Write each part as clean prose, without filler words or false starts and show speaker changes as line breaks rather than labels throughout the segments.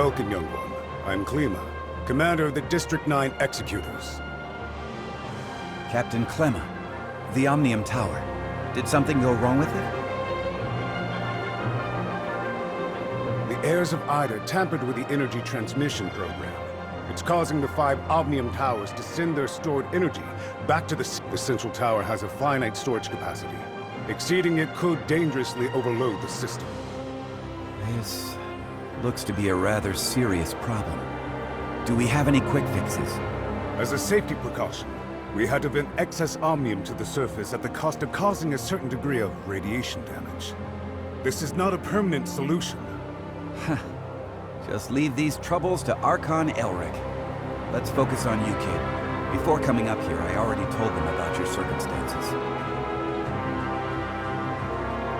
Welcome, young one. I'm Klima, commander of the District 9 Executors.
Captain Clemma, the Omnium Tower. Did something go wrong with it?
The heirs of Ida tampered with the energy transmission program. It's causing the 5 Omnium Towers to send their stored energy back to the central tower has a finite storage capacity. Exceeding it could dangerously overload the system.
This looks to be a rather serious problem. Do we have any quick fixes?
As a safety precaution, we had to vent excess Omnium to the surface at the cost of causing a certain degree of radiation damage. This is not a permanent solution.
Just leave these troubles to Archon Elric. Let's focus on you, kid. Before coming up here, I already told them about your circumstances.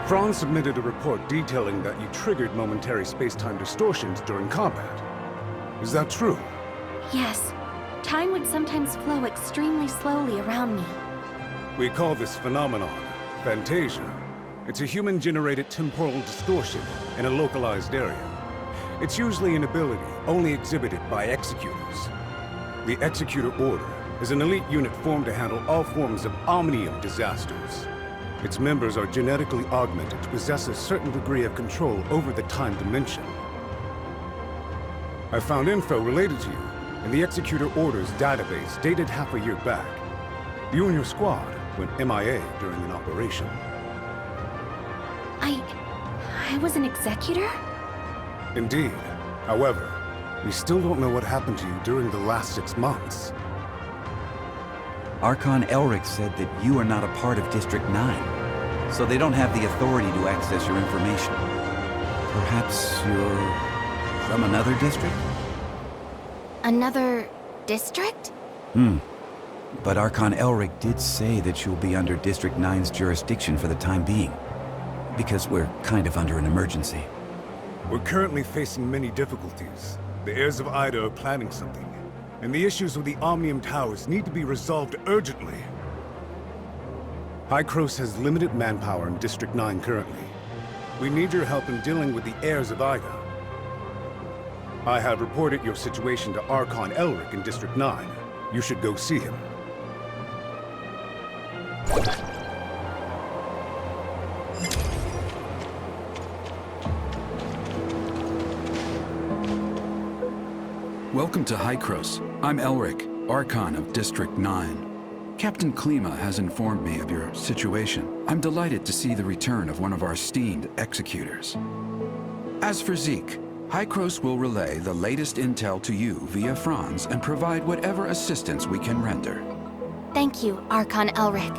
Franz submitted a report detailing that you triggered momentary space-time distortions during combat. Is that true?
Yes. Time would sometimes flow extremely slowly around me.
We call this phenomenon Phantasia. It's a human-generated temporal distortion in a localized area. It's usually an ability only exhibited by Executors. The Executor Order is an elite unit formed to handle all forms of Omnium disasters. Its members are genetically augmented to possess a certain degree of control over the time dimension. I found info related to you in the Executor Order's database dated half a year back. You and your squad went MIA during an operation.
I was an Executor?
Indeed. However, we still don't know what happened to you during the last 6 months.
Archon Elric said that you are not a part of District 9, so they don't have the authority to access your information. Perhaps you're from another district?
Another district?
But Archon Elric did say that you'll be under District 9's jurisdiction for the time being, because we're kind of under an emergency.
We're currently facing many difficulties. The heirs of Ida are planning something, and the issues with the Omnium Towers need to be resolved urgently. Hykros has limited manpower in District 9 currently. We need your help in dealing with the heirs of Ida. I have reported your situation to Archon Elric in District 9. You should go see him.
Welcome to Hykros. I'm Elric, Archon of District 9. Captain Klima has informed me of your situation. I'm delighted to see the return of one of our esteemed executors. As for Zeke, Hykros will relay the latest intel to you via Franz and provide whatever assistance we can render.
Thank you, Archon Elric.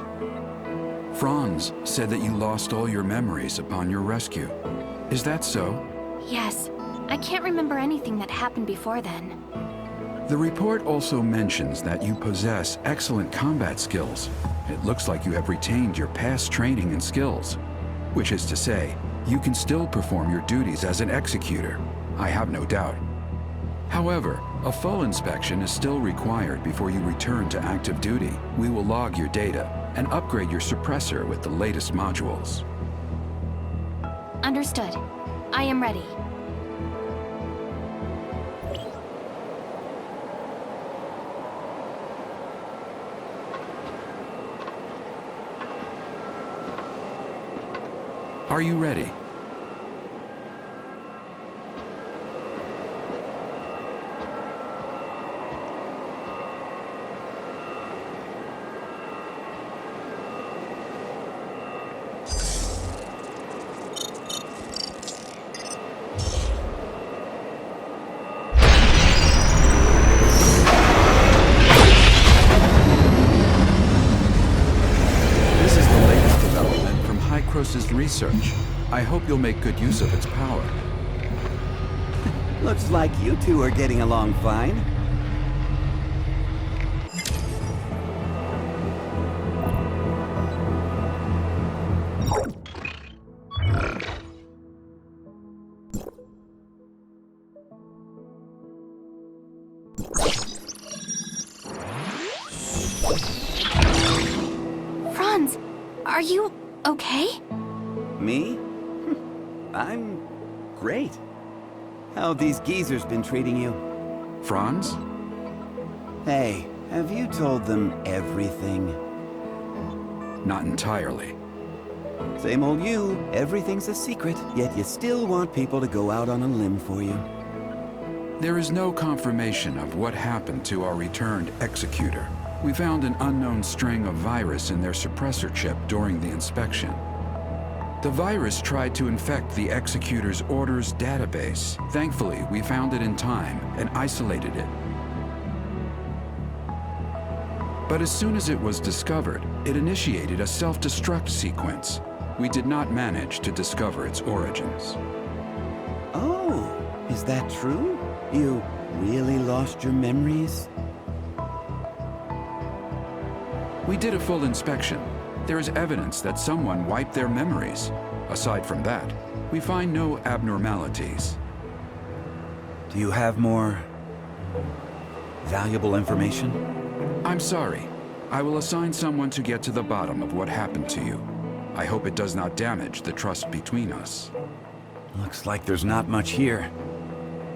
Franz said that you lost all your memories upon your rescue. Is that so?
Yes. I can't remember anything that happened before then.
The report also mentions that you possess excellent combat skills. It looks like you have retained your past training and skills. Which is to say, you can still perform your duties as an executor. I have no doubt. However, a full inspection is still required before you return to active duty. We will log your data and upgrade your suppressor with the latest modules.
Understood. I am ready.
Are you ready? Hykros's research. I hope you'll make good use of its power.
Looks like you two are getting along fine.
Franz, are you okay?
Me? I'm great. How these geezers been treating you?
Franz?
Hey, have you told them everything?
Not entirely.
Same old you. Everything's a secret, yet you still want people to go out on a limb for you.
There is no confirmation of what happened to our returned executor. We found an unknown string of virus in their suppressor chip during the inspection. The virus tried to infect the executor's orders database. Thankfully, we found it in time and isolated it. But as soon as it was discovered, it initiated a self-destruct sequence. We did not manage to discover its origins.
Oh, is that true? You really lost your memories?
We did a full inspection. There is evidence that someone wiped their memories. Aside from that, we find no abnormalities.
Do you have more valuable information?
I'm sorry. I will assign someone to get to the bottom of what happened to you. I hope it does not damage the trust between us.
Looks like there's not much here.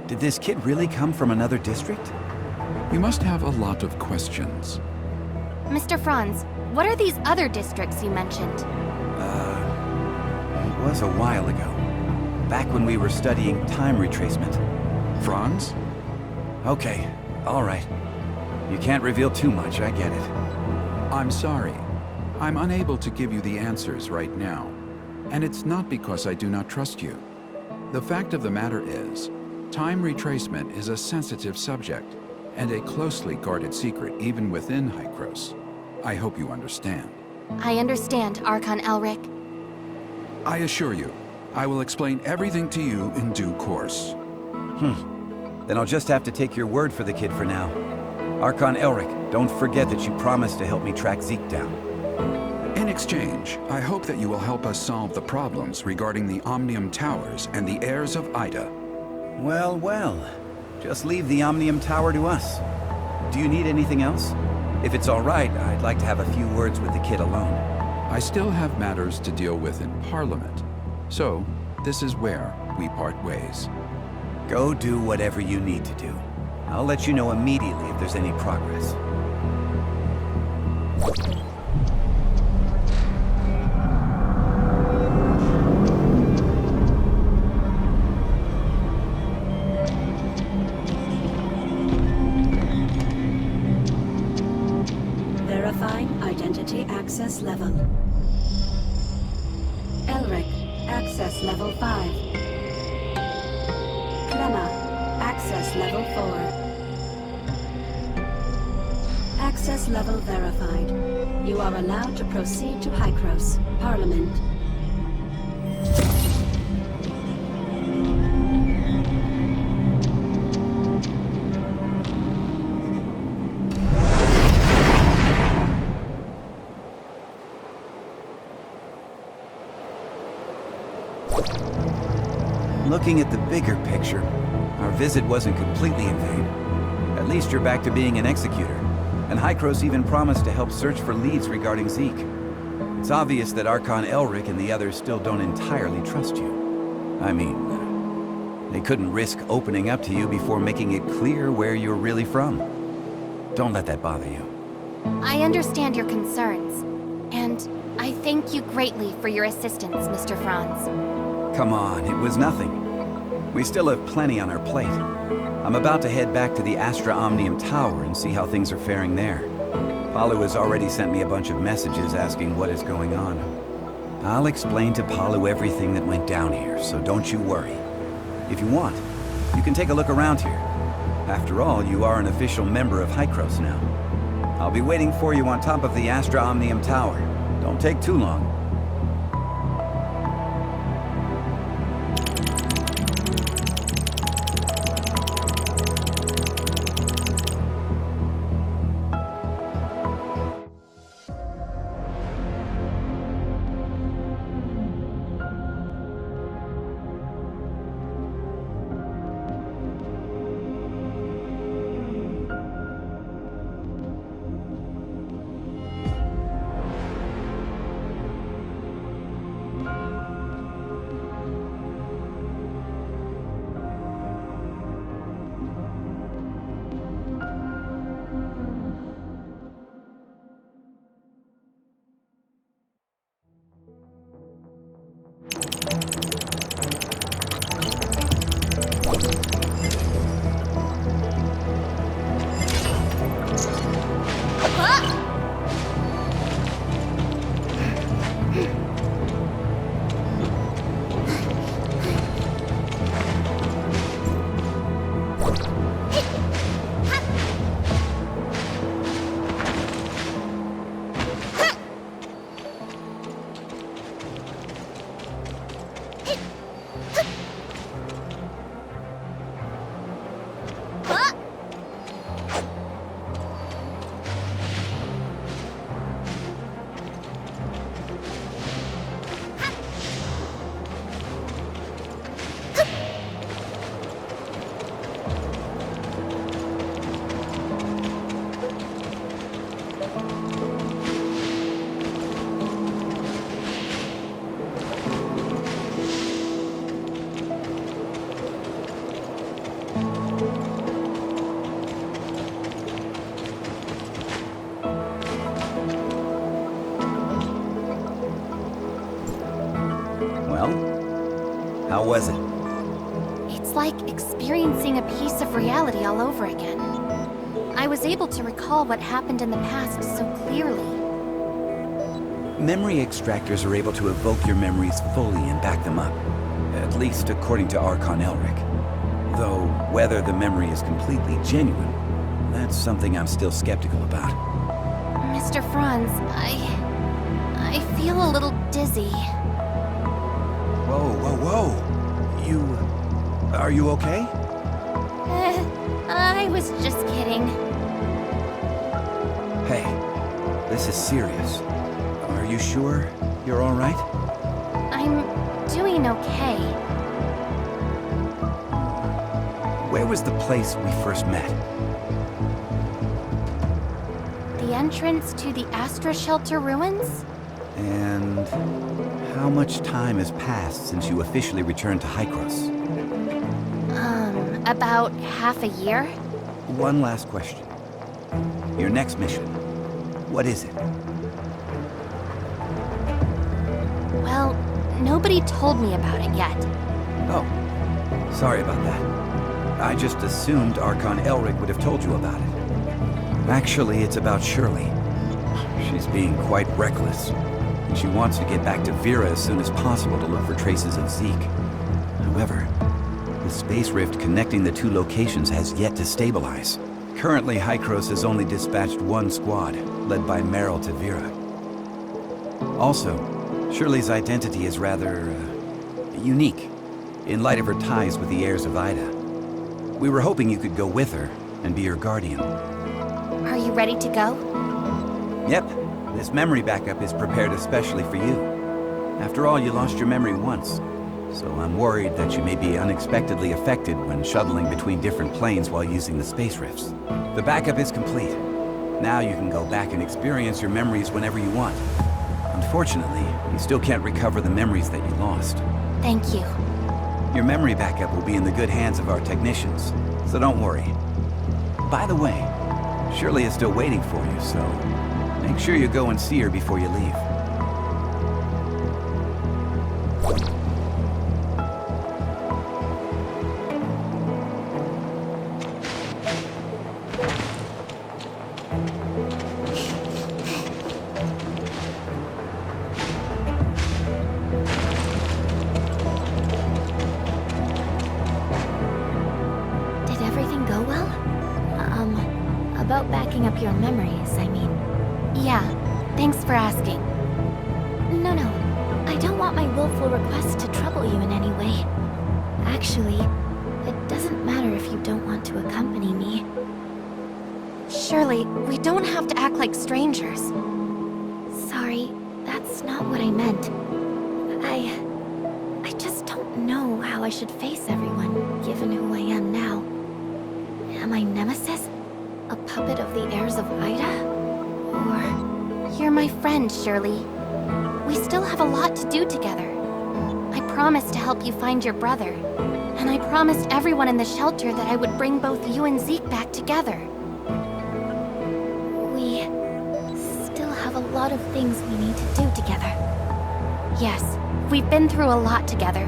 Did this kid really come from another district?
You must have a lot of questions.
Mr. Franz, what are these other districts you mentioned?
It was a while ago. Back when we were studying time retracement.
Franz?
Okay, all right. You can't reveal too much, I get it.
I'm sorry. I'm unable to give you the answers right now. And it's not because I do not trust you. The fact of the matter is, time retracement is a sensitive subject, and a closely guarded secret even within Hykros. I hope you understand.
I understand, Archon Elric.
I assure you, I will explain everything to you in due course.
Then I'll just have to take your word for the kid for now. Archon Elric, don't forget that you promised to help me track Zeke down.
In exchange, I hope that you will help us solve the problems regarding the Omnium Towers and the heirs of Ida.
Well, well. Just leave the Omnium Tower to us. Do you need anything else? If it's all right, I'd like to have a few words with the kid alone.
I still have matters to deal with in Parliament. So, this is where we part ways.
Go do whatever you need to do. I'll let you know immediately if there's any progress.
Verifying identity access level. Elric, access level 5. Clemma, access level 4. Access level verified. You are allowed to proceed to Hykros, Parliament.
Looking at the bigger picture, our visit wasn't completely in vain. At least you're back to being an executor, and Hykros even promised to help search for leads regarding Zeke. It's obvious that Archon Elric and the others still don't entirely trust you. I mean, they couldn't risk opening up to you before making it clear where you're really from. Don't let that bother you.
I understand your concerns, and I thank you greatly for your assistance, Mr. Franz.
Come on, it was nothing. We still have plenty on our plate. I'm about to head back to the Astra Omnium Tower and see how things are faring there. Palu has already sent me a bunch of messages asking what is going on. I'll explain to Palu everything that went down here, so don't you worry. If you want, you can take a look around here. After all, you are an official member of Hykros now. I'll be waiting for you on top of the Astra Omnium Tower. Don't take too long. Well, how was it?
It's like experiencing a piece of reality all over again. I was able to recall what happened in the past so clearly.
Memory extractors are able to evoke your memories fully and back them up. At least according to Archon Elric. Though, whether the memory is completely genuine, that's something I'm still skeptical about.
Mr. Franz, I feel a little dizzy.
Whoa. Are you okay?
I was just kidding.
Hey, this is serious. Are you sure you're all right?
I'm doing okay.
Where was the place we first met?
The entrance to the Astra Shelter ruins?
And how much time has passed since you officially returned to Hykros?
About half a year?
One last question. Your next mission, what is it?
Well, nobody told me about it yet.
Oh, sorry about that. I just assumed Archon Elric would have told you about it. Actually, it's about Shirley. She's being quite reckless, and she wants to get back to Vera as soon as possible to look for traces of Zeke. However, the space rift connecting the two locations has yet to stabilize. Currently, Hykros has only dispatched one squad, led by Meryl to Vera. Also, Shirley's identity is rather unique, in light of her ties with the heirs of Ida. We were hoping you could go with her and be her guardian.
Are you ready to go?
Yep, this memory backup is prepared especially for you. After all, you lost your memory once, so I'm worried that you may be unexpectedly affected when shuttling between different planes while using the space rifts. The backup is complete. Now you can go back and experience your memories whenever you want. Unfortunately, you still can't recover the memories that you lost.
Thank you.
Your memory backup will be in the good hands of our technicians, so don't worry. By the way, Shirley is still waiting for you, so make sure you go and see her before you leave.
Did everything go well? About backing up your memories, I mean. Yeah, thanks for asking. No, I don't want my willful request to trouble you in any way. Actually, it doesn't matter if you don't want to accompany me. Shirley, we don't have to act like strangers. Sorry, that's not what I meant. I just don't know how I should face everyone, given who I am now. Am I Nemesis? A puppet of the heirs of Ida? Or... You're my friend, Shirley. We still have a lot to do together. I promised to help you find your brother. And I promised everyone in the shelter that I would bring both you and Zeke back together. We still have a lot of things we need to do together. Yes, we've been through a lot together.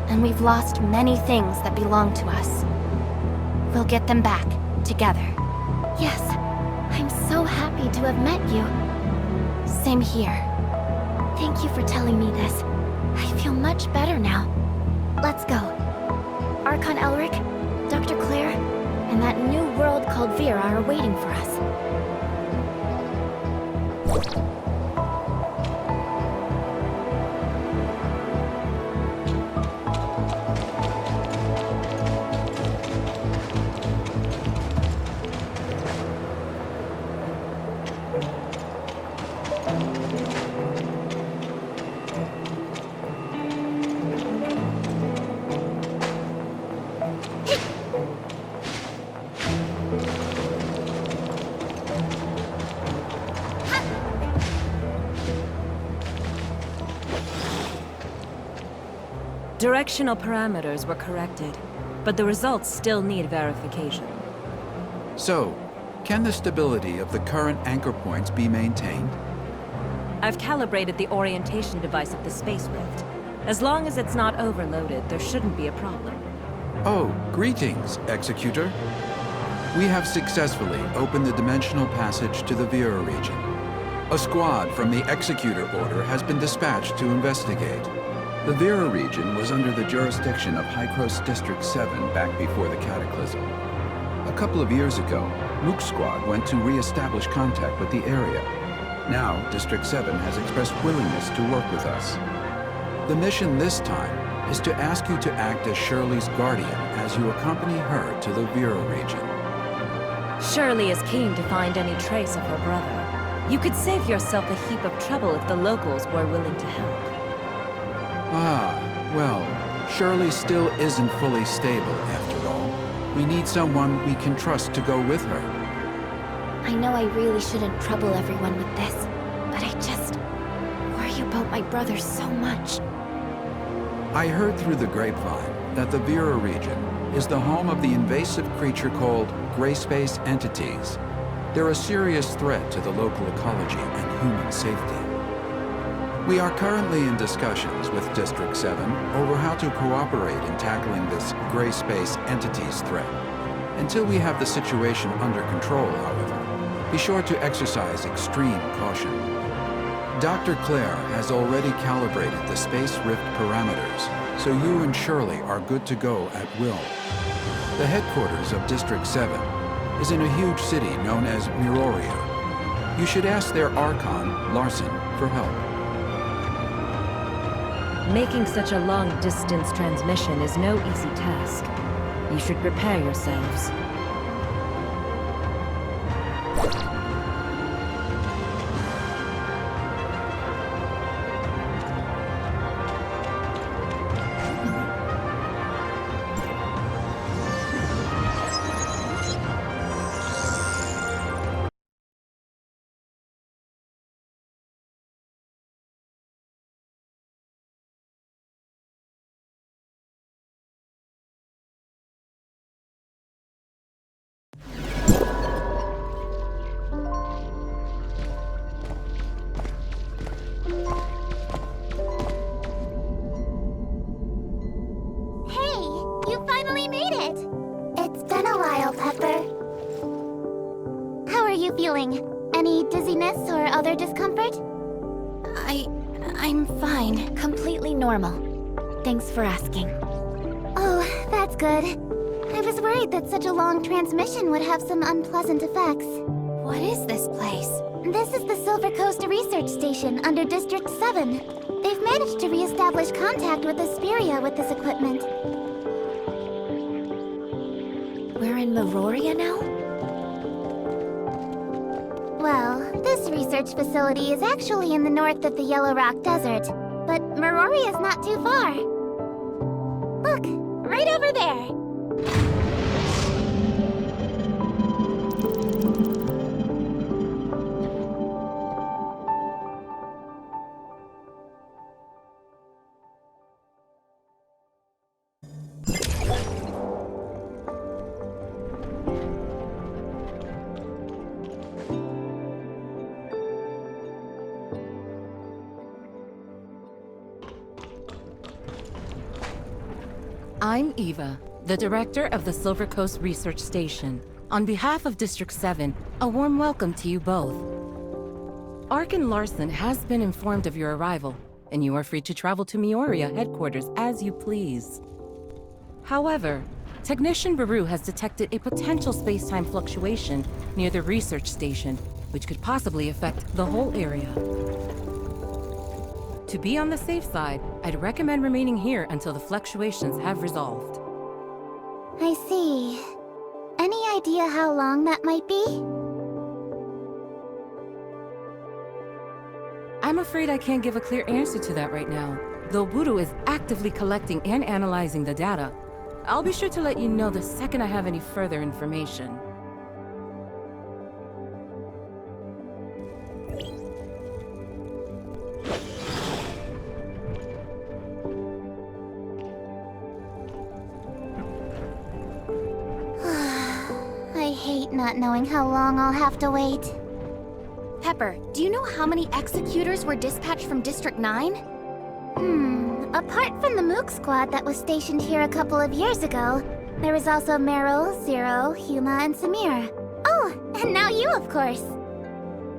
And we've lost many things that belong to us. We'll get them back, together. Yes, I'm so happy to have met you. Same here. Thank you for telling me this. I feel much better now. Let's go. Archon Elric, Dr. Claire, and that new world called Vera are waiting for us.
Directional parameters were corrected, but the results still need verification.
So, can the stability of the current anchor points be maintained?
I've calibrated the orientation device of the Space Rift. As long as it's not overloaded, there shouldn't be a problem.
Oh, greetings, Executor. We have successfully opened the dimensional passage to the Vera region. A squad from the Executor Order has been dispatched to investigate. The Vera region was under the jurisdiction of Hykros District 7 back before the Cataclysm. A couple of years ago, Mook's squad went to re-establish contact with the area. Now, District 7 has expressed willingness to work with us. The mission this time is to ask you to act as Shirley's guardian as you accompany her to the Vera region.
Shirley is keen to find any trace of her brother. You could save yourself a heap of trouble if the locals were willing to help.
Ah, well, Shirley still isn't fully stable after all. We need someone we can trust to go with her.
I know I really shouldn't trouble everyone with this, but I just worry about my brother so much.
I heard through the grapevine that the Vera region is the home of the invasive creature called Gray Space entities. They're a serious threat to the local ecology and human safety. We are currently in discussions with District 7 over how to cooperate in tackling this Gray Space entities threat. Until we have the situation under control, however, be sure to exercise extreme caution. Dr. Claire has already calibrated the space rift parameters, so you and Shirley are good to go at will. The headquarters of District 7 is in a huge city known as Miroria. You should ask their Archon, Larson, for help.
Making such a long-distance transmission is no easy task. You should prepare yourselves.
Any dizziness or other discomfort? I'm fine. Completely normal. Thanks for asking. Oh, that's good. I was worried that such a long transmission would have some unpleasant effects. What is this place? This is the Silver Coast Research Station under District 7. They've managed to re-establish contact with Asperia with this equipment. We're in Miroria now? Well, this research facility is actually in the north of the Yellow Rock Desert, but Miroria is not too far. Look, right over there.
I'm Eva, the director of the Silver Coast Research Station. On behalf of District 7, a warm welcome to you both. Archon Larson has been informed of your arrival, and you are free to travel to Miroria headquarters as you please. However, Technician Baru has detected a potential space-time fluctuation near the research station, which could possibly affect the whole area. To be on the safe side, I'd recommend remaining here until the fluctuations have resolved.
I see. Any idea how long that might be?
I'm afraid I can't give a clear answer to that right now, though Buru is actively collecting and analyzing the data. I'll be sure to let you know the second I have any further information.
Not knowing how long I'll have to wait. Pepper, do you know how many executors were dispatched from District 9? A Apart from the Mook squad that was stationed here a couple of years ago, there was also Meryl, Zero, Huma, and Samir. Oh, and now you, of course.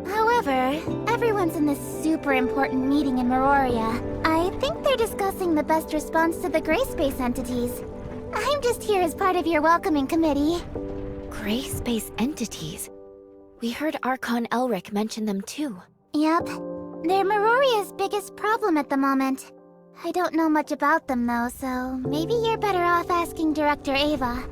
However, everyone's in this super important meeting in Meroria. I think they're discussing the best response to the Gray Space entities. I'm just here as part of your welcoming committee.
Gray Space entities? We heard Archon Elric mention them too.
Yep. They're Meroria's biggest problem at the moment. I don't know much about them though, so maybe you're better off asking Director Ava.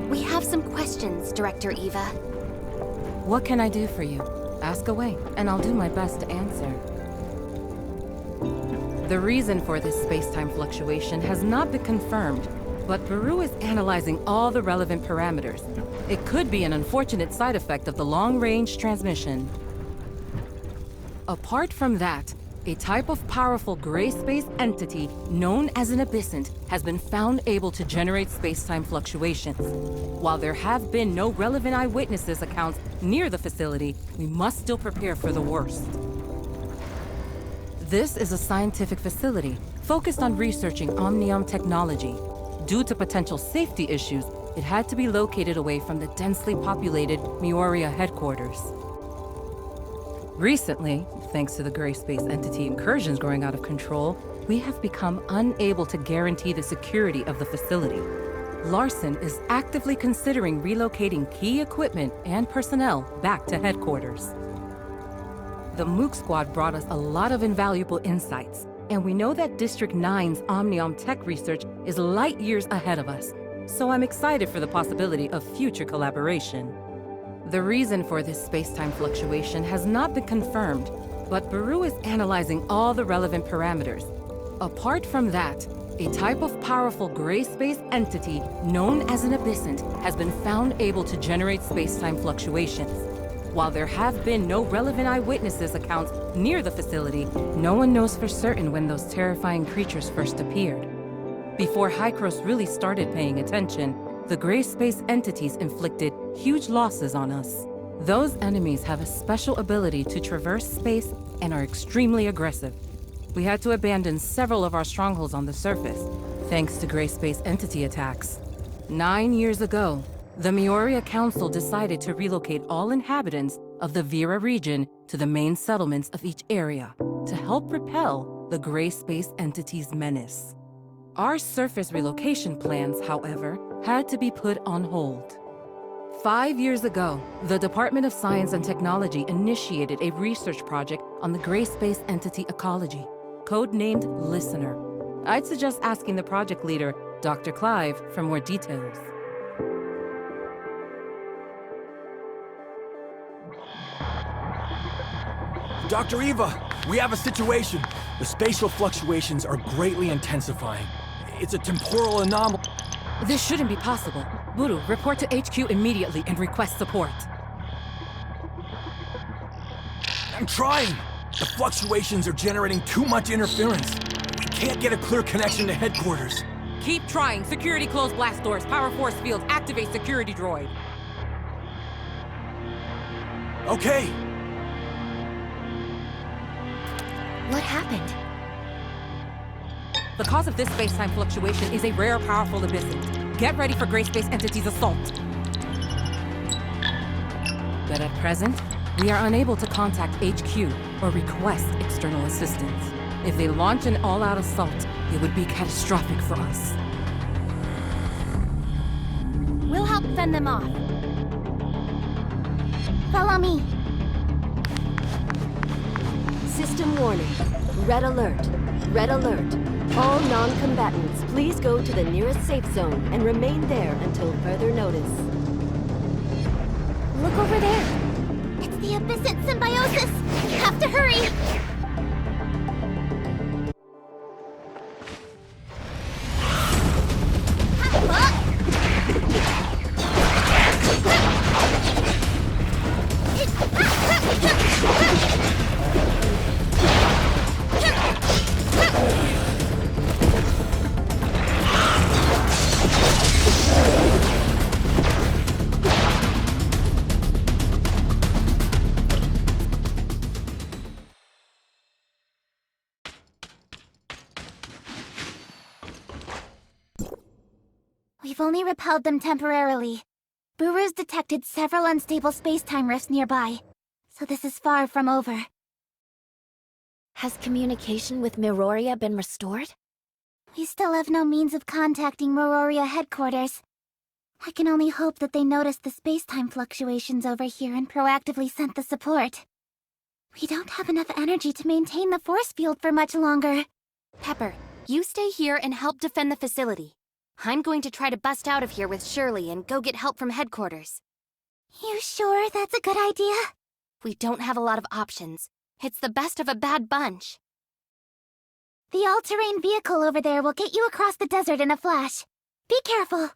We have some questions, Director Eva.
What can I do for you? Ask away, and I'll do my best to answer. The reason for this space-time fluctuation has not been confirmed, but Baru is analyzing all the relevant parameters. It could be an unfortunate side effect of the long-range transmission. Apart from that, a type of powerful gray space entity known as an abyssant has been found able to generate space-time fluctuations. While there have been no relevant eyewitnesses accounts near the facility, we must still prepare for the worst. This is a scientific facility focused on researching Omnium technology. Due to potential safety issues, it had to be located away from the densely populated Meoria headquarters. Recently, thanks to the Gray Space entity incursions growing out of control, we have become unable to guarantee the security of the facility. Larson is actively considering relocating key equipment and personnel back to headquarters. The Mook Squad brought us a lot of invaluable insights, and we know that District 9's Omnium tech research is light years ahead of us, so I'm excited for the possibility of future collaboration. The reason for this space-time fluctuation has not been confirmed, but Baru is analyzing all the relevant parameters. Apart from that, a type of powerful gray space entity known as an abyssant has been found able to generate space-time fluctuations. While there have been no relevant eyewitnesses accounts near the facility, no one knows for certain when those terrifying creatures first appeared. Before Hykros really started paying attention, the gray space entities inflicted huge losses on us. Those enemies have a special ability to traverse space and are extremely aggressive. We had to abandon several of our strongholds on the surface, thanks to gray space entity attacks. 9 years ago, the Meoria Council decided to relocate all inhabitants of the Vera region to the main settlements of each area to help repel the gray space entity's menace. Our surface relocation plans, however, had to be put on hold. 5 years ago, the Department of Science and Technology initiated a research project on the gray space entity ecology, codenamed Listener. I'd suggest asking the project leader, Dr. Clive, for more details.
Dr. Eva, we have a situation. The spatial fluctuations are greatly intensifying. It's a temporal anomaly.
This shouldn't be possible. Buru, report to HQ immediately and request support.
I'm trying. The fluctuations are generating too much interference. We can't get a clear connection to headquarters.
Keep trying. Security close blast doors. Power force fields. Activate security droid.
Okay.
What happened?
The cause of this space-time fluctuation is a rare, powerful abyssant. Get ready for Gray Space Entity's assault. But at present, we are unable to contact HQ or request external assistance. If they launch an all-out assault, it would be catastrophic for us.
We'll help fend them off. Follow me.
System warning. Red alert. Red alert. All non-combatants, please go to the nearest safe zone and remain there until further notice.
Look over there. It's the Abyssant symbiosis. We have to hurry. We've only repelled them temporarily. Buru's detected several unstable space-time rifts nearby, so this is far from over.
Has communication with Miroria been restored?
We still have no means of contacting Miroria headquarters. I can only hope that they noticed the space-time fluctuations over here and proactively sent the support. We don't have enough energy to maintain the force field for much longer. Pepper, you stay here and help defend the facility. I'm going to try to bust out of here with Shirley and go get help from headquarters. You sure that's a good idea? We don't have a lot of options. It's the best of a bad bunch. The all-terrain vehicle over there will get you across the desert in a flash. Be careful.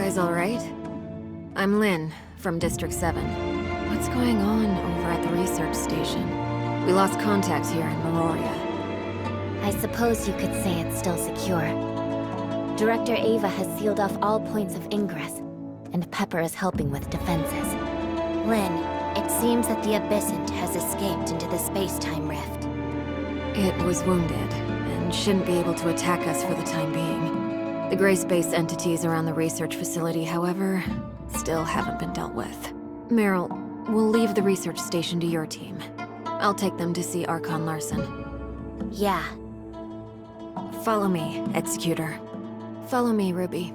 guys all right? I'm Lynn, from District 7. What's going on over at the research station? We lost contact here in Meroria.
I suppose you could say it's still secure. Director Ava has sealed off all points of ingress, and Pepper is helping with defenses.
Lynn, it seems that the Abyssant has escaped into the space-time rift.
It was wounded, and shouldn't be able to attack us for the time being. The gray space entities around the research facility, however, still haven't been dealt with. Meryl, we'll leave the research station to your team. I'll take them to see Archon Larson.
Yeah.
Follow me, Executor. Follow me, Ruby.